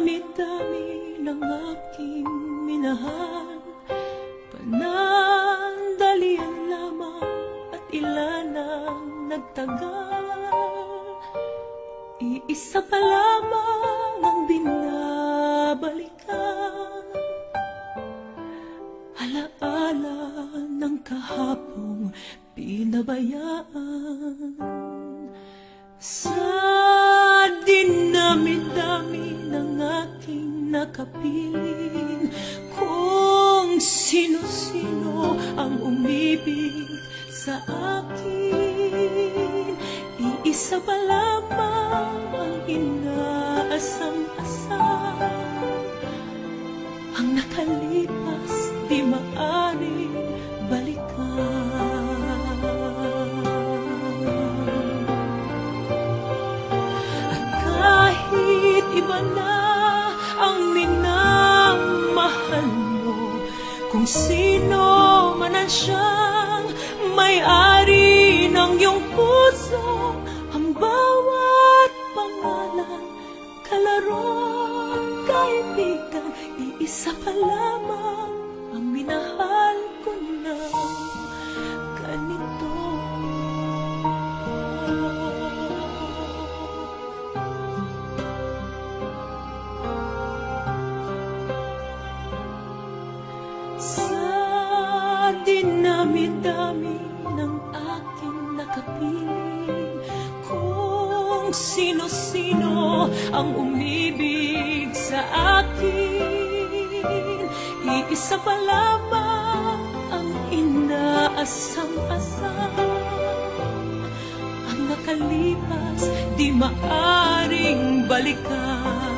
dami-dami ng aking minahal, panandalian lamang at ilan ang nagtagal. Iisa pa lamang ang binabalikan, alaala ng kahapong pinabayaan. Sa dinami-dami ng aking nakapiling, kung sino-sino ang umibig sa akin, iisa pa lamang ang inaasam-asam. Ang nakalipas di maaaring balikan. Kahit iba na ang minamahal mo, kung sino man ang siyang may-ari ng iyong puso, ang bawat pangalan, kalaro, kaibigan, iisa pa lamang ang minahal ko na ganito. Sa dinami-dami ng aking nakapiling, kung sino-sino ang umibig sa akin, iisa pa lamang ang inaasam-asam. Ang nakalipas di maaring balikan.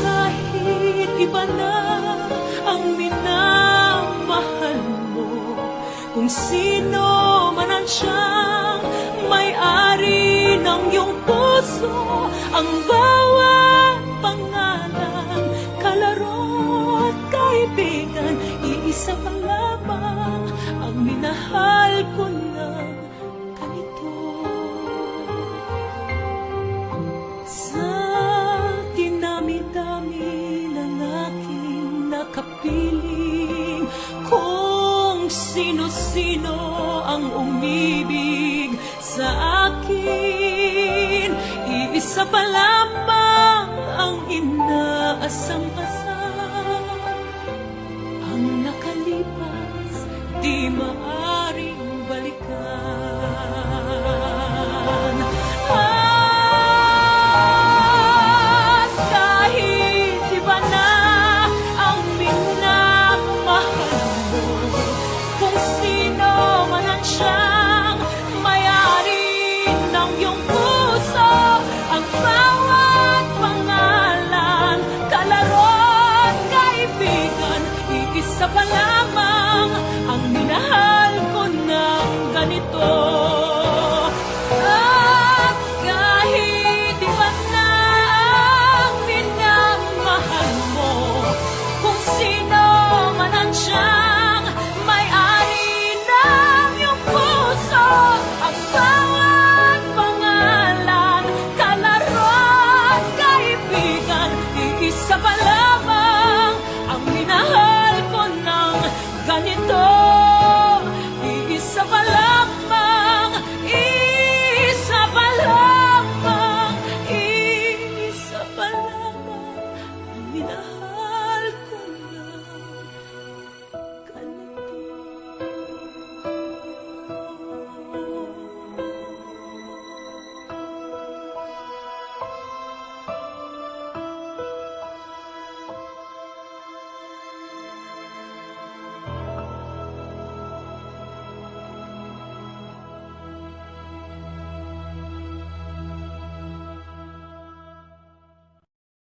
Kahit iba na ang minamahal mo, kung sino man ang siyang may-ari ng iyong puso, ang bawat pangalan, kalaro at kaibigan, iisa pa lamang ang minahal ko ng ganito. Sa dinami-dami ng aking nakapiling, kung sino-sino ang umibig sa akin, iisa pa lamang ang inaasam-asam. Ang nakalipas di maaring balikan. Kahit iba na ang minamahal mo, kung sino man ang siyang may-ari ng iyong puso, ang bawat pangalan, kalaro at kaibigan, iisa pa lamang ang minahal ko ng ganito.